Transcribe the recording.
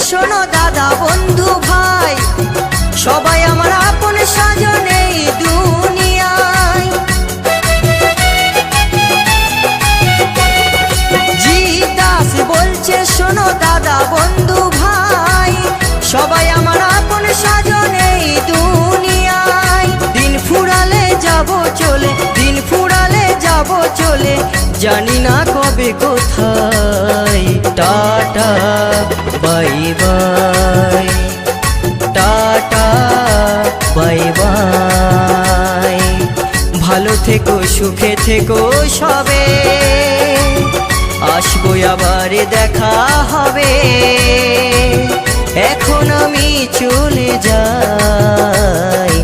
শোনো দাদা বন্ধু ভাই, সবাই আমার আপন স্বজন এই দুনিয়ায়। জিদাস বলছে শোনো দাদা বন্ধু ভাই, সবাই আমার আপন স্বজন এই দুনিয়ায়। দিন ফুরালে যাব চলে, দিন ফুরালে যাব চলে, জানি না কবে কোথায়। Tata bye bye, tata bye bye. ভালো থেকো সুখে থেকো সবে, আসবো আবার দেখা হবে। এখন আমি চলে যাই।